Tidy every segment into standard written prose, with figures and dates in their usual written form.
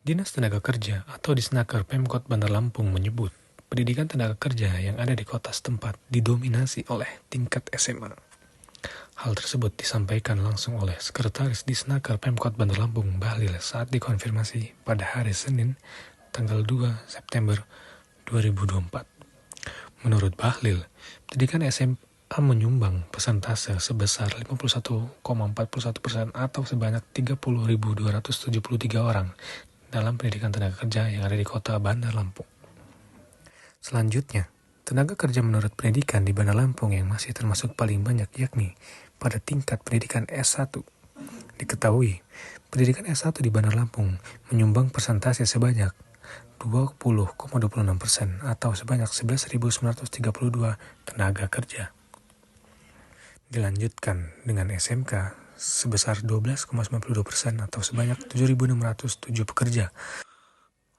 Dinas Tenaga Kerja atau Disnaker Pemkot Bandar Lampung menyebut, pendidikan tenaga kerja yang ada di kota setempat didominasi oleh tingkat SMA. Hal tersebut disampaikan langsung oleh Sekretaris Disnaker Pemkot Bandar Lampung, Bahlil, saat dikonfirmasi pada hari Senin, tanggal 2 September 2024. Menurut Bahlil, pendidikan SMA menyumbang persentase sebesar 51,41% atau sebanyak 30.273 orang dalam pendidikan tenaga kerja yang ada di kota Bandar Lampung. Selanjutnya, tenaga kerja menurut pendidikan di Bandar Lampung yang masih termasuk paling banyak yakni pada tingkat pendidikan S1. Diketahui, pendidikan S1 di Bandar Lampung menyumbang persentase sebanyak 20,26% atau sebanyak 11.932 tenaga kerja. Dilanjutkan dengan SMK sebesar 12,92% atau sebanyak 7.607 pekerja,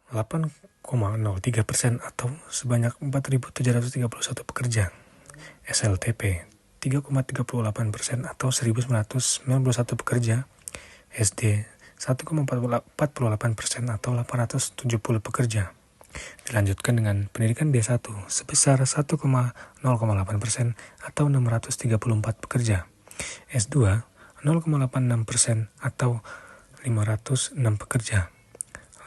8,03% atau sebanyak 4.731 pekerja, SLTP 3,38% atau 1.991 pekerja, SD 1,48% atau 870 pekerja. Dilanjutkan dengan pendidikan D1 sebesar 1,08% atau 634 pekerja, S2 0,86% atau 506 pekerja,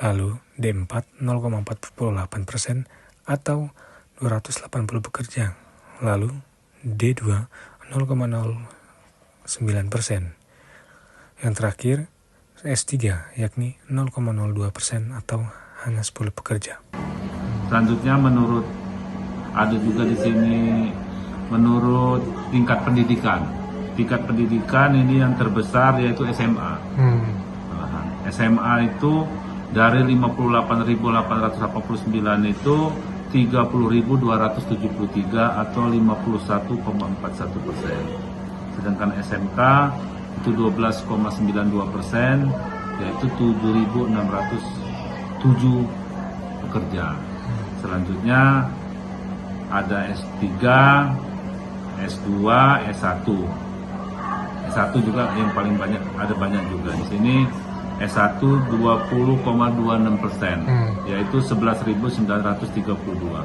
lalu D4 0,48% atau 280 pekerja, lalu D2 0,09%. Yang terakhir S3 yakni 0,02% atau hanya 10 pekerja. Selanjutnya ada juga di sini menurut tingkat pendidikan. Tingkat pendidikan ini yang terbesar yaitu SMA. SMA itu dari 58.889 itu 30.273 atau 51,41%. Sedangkan SMK itu 12,92%, yaitu 7.607 pekerja. Selanjutnya ada S3, S2, S1. S1 juga yang paling banyak, ada banyak juga di sini. S1 20,26%, yaitu 11.932.